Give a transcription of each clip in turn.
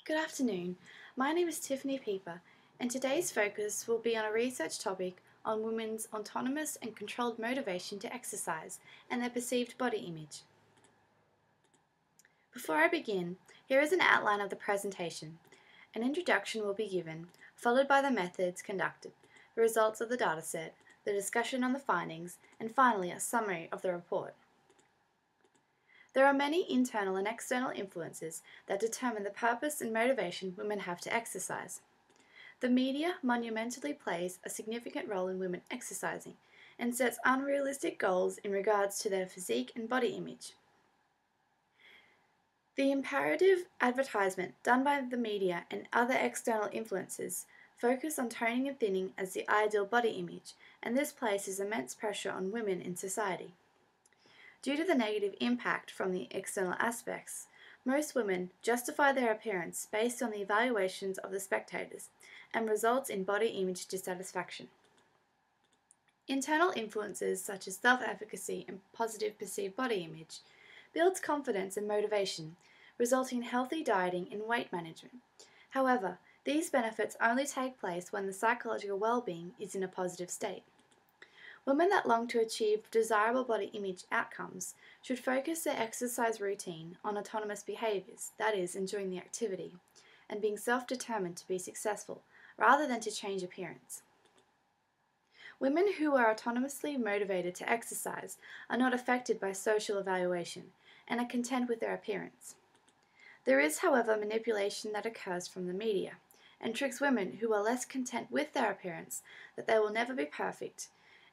Good afternoon. My name is Tiffany Pieper, and today's focus will be on a research topic on women's autonomous and controlled motivation to exercise and their perceived body image. Before I begin, here is an outline of the presentation. An introduction will be given, followed by the methods conducted, the results of the dataset, the discussion on the findings, and finally a summary of the report. There are many internal and external influences that determine the purpose and motivation women have to exercise. The media monumentally plays a significant role in women exercising and sets unrealistic goals in regards to their physique and body image. The imperative advertisement done by the media and other external influences focus on toning and thinning as the ideal body image, and this places immense pressure on women in society. Due to the negative impact from the external aspects, most women justify their appearance based on the evaluations of the spectators and results in body image dissatisfaction. Internal influences such as self-efficacy and positive perceived body image builds confidence and motivation, resulting in healthy dieting and weight management. However, these benefits only take place when the psychological well-being is in a positive state. Women that long to achieve desirable body image outcomes should focus their exercise routine on autonomous behaviours, that is, enjoying the activity, and being self-determined to be successful, rather than to change appearance. Women who are autonomously motivated to exercise are not affected by social evaluation and are content with their appearance. There is, however, manipulation that occurs from the media and tricks women who are less content with their appearance that they will never be perfect,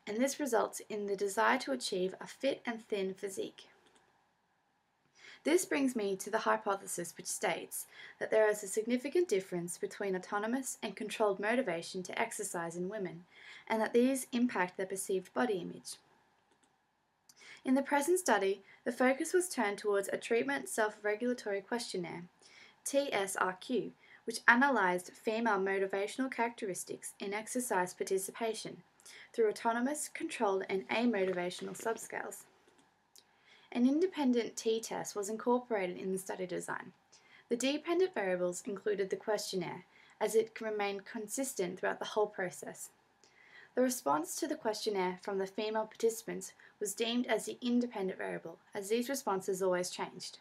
and this results in the desire to achieve a fit and thin physique. This brings me to the hypothesis which states that there is a significant difference between autonomous and controlled motivation to exercise in women, and that these impact their perceived body image. In the present study, the focus was turned towards a treatment self-regulatory questionnaire, TSRQ, which analysed female motivational characteristics in exercise participation through autonomous, controlled, and amotivational subscales. An independent t-test was incorporated in the study design. The dependent variables included the questionnaire, as it remained consistent throughout the whole process. The response to the questionnaire from the female participants was deemed as the independent variable, as these responses always changed.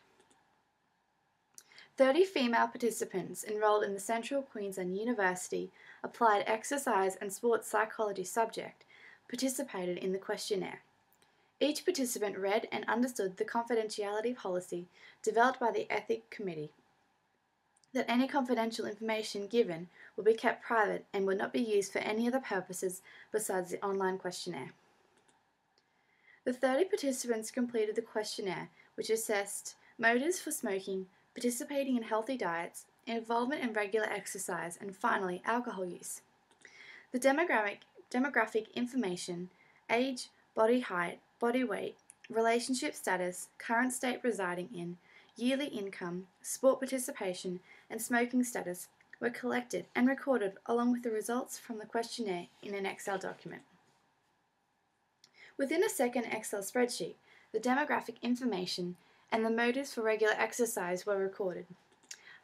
30 female participants enrolled in the Central Queensland University Applied Exercise and Sports Psychology subject participated in the questionnaire. Each participant read and understood the confidentiality policy developed by the Ethics Committee, that any confidential information given will be kept private and would not be used for any other purposes besides the online questionnaire. The 30 participants completed the questionnaire, which assessed motives for smoking, participating in healthy diets, involvement in regular exercise, and finally, alcohol use. The demographic information, age, body height, body weight, relationship status, current state residing in, yearly income, sport participation, and smoking status were collected and recorded along with the results from the questionnaire in an Excel document. Within a second Excel spreadsheet, the demographic information and the motives for regular exercise were recorded.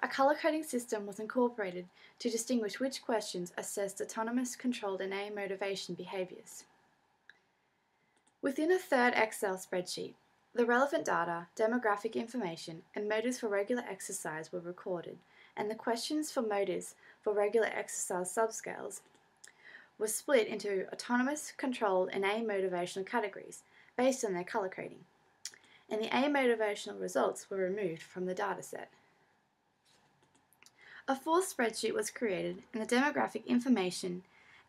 A color-coding system was incorporated to distinguish which questions assessed autonomous, controlled, and amotivation behaviors. Within a third Excel spreadsheet, the relevant data, demographic information, and motives for regular exercise were recorded, and the questions for motives for regular exercise subscales were split into autonomous, controlled, and amotivational categories based on their color coding, and the amotivational results were removed from the dataset. A fourth spreadsheet was created, and the demographic information,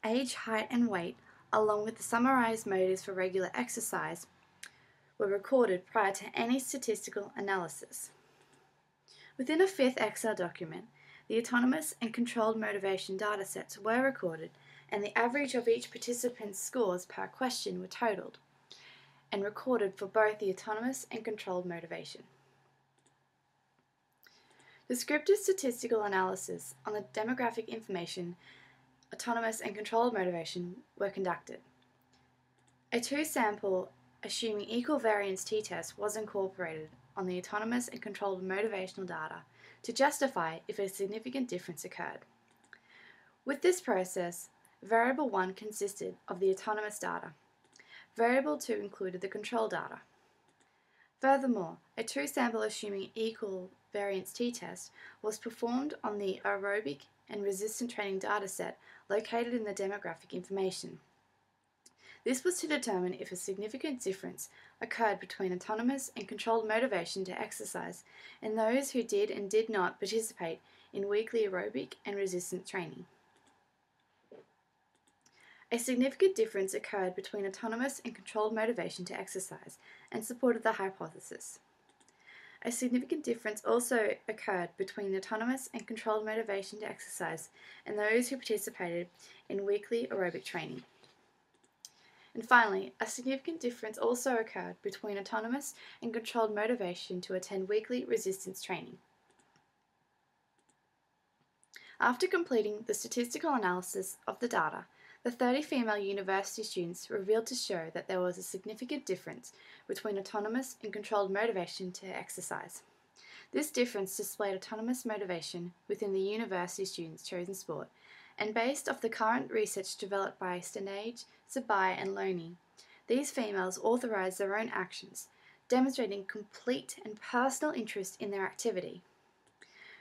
age, height, and weight, along with the summarized motives for regular exercise, were recorded prior to any statistical analysis. Within a fifth Excel document, the autonomous and controlled motivation datasets were recorded, and the average of each participant's scores per question were totaled and recorded for both the autonomous and controlled motivation. Descriptive statistical analysis on the demographic information, autonomous and controlled motivation were conducted. A two-sample assuming equal variance t-test was incorporated on the autonomous and controlled motivational data to justify if a significant difference occurred. With this process, variable 1 consisted of the autonomous data. Variable 2 included the control data. Furthermore, a two-sample assuming equal variance t-test was performed on the aerobic and resistant training dataset located in the demographic information. This was to determine if a significant difference occurred between autonomous and controlled motivation to exercise in those who did and did not participate in weekly aerobic and resistance training. A significant difference occurred between autonomous and controlled motivation to exercise and supported the hypothesis. A significant difference also occurred between autonomous and controlled motivation to exercise and those who participated in weekly aerobic training. And finally, a significant difference also occurred between autonomous and controlled motivation to attend weekly resistance training. After completing the statistical analysis of the data, the 30 female university students revealed to show that there was a significant difference between autonomous and controlled motivation to exercise. This difference displayed autonomous motivation within the university students' chosen sport, and based off the current research developed by Stanage, Sabai and Loney, these females authorized their own actions, demonstrating complete and personal interest in their activity.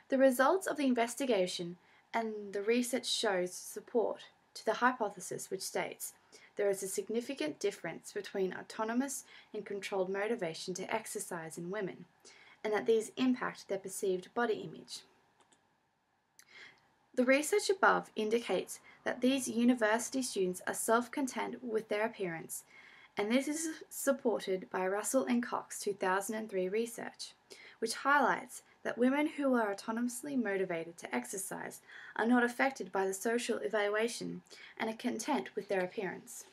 The results of the investigation and the research shows support to the hypothesis which states there is a significant difference between autonomous and controlled motivation to exercise in women, and that these impact their perceived body image. The research above indicates that these university students are self-content with their appearance, and this is supported by Russell and Cox 2003 research, which highlights that women who are autonomously motivated to exercise are not affected by the social evaluation and are content with their appearance.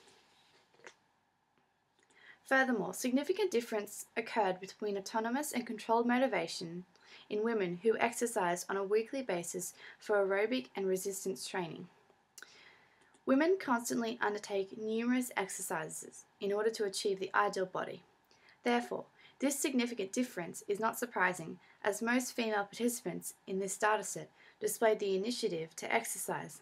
Furthermore, significant difference occurred between autonomous and controlled motivation in women who exercise on a weekly basis for aerobic and resistance training. Women constantly undertake numerous exercises in order to achieve the ideal body. Therefore, this significant difference is not surprising, as most female participants in this dataset displayed the initiative to exercise.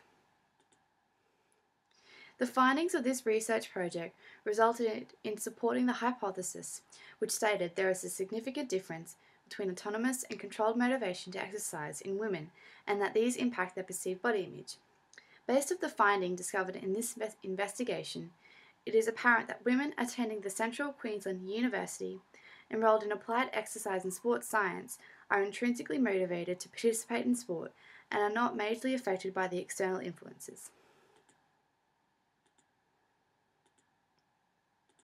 The findings of this research project resulted in supporting the hypothesis, which stated there is a significant difference between autonomous and controlled motivation to exercise in women, and that these impact their perceived body image. Based on the finding discovered in this investigation, it is apparent that women attending the Central Queensland University enrolled in applied exercise and sports science are intrinsically motivated to participate in sport and are not majorly affected by the external influences.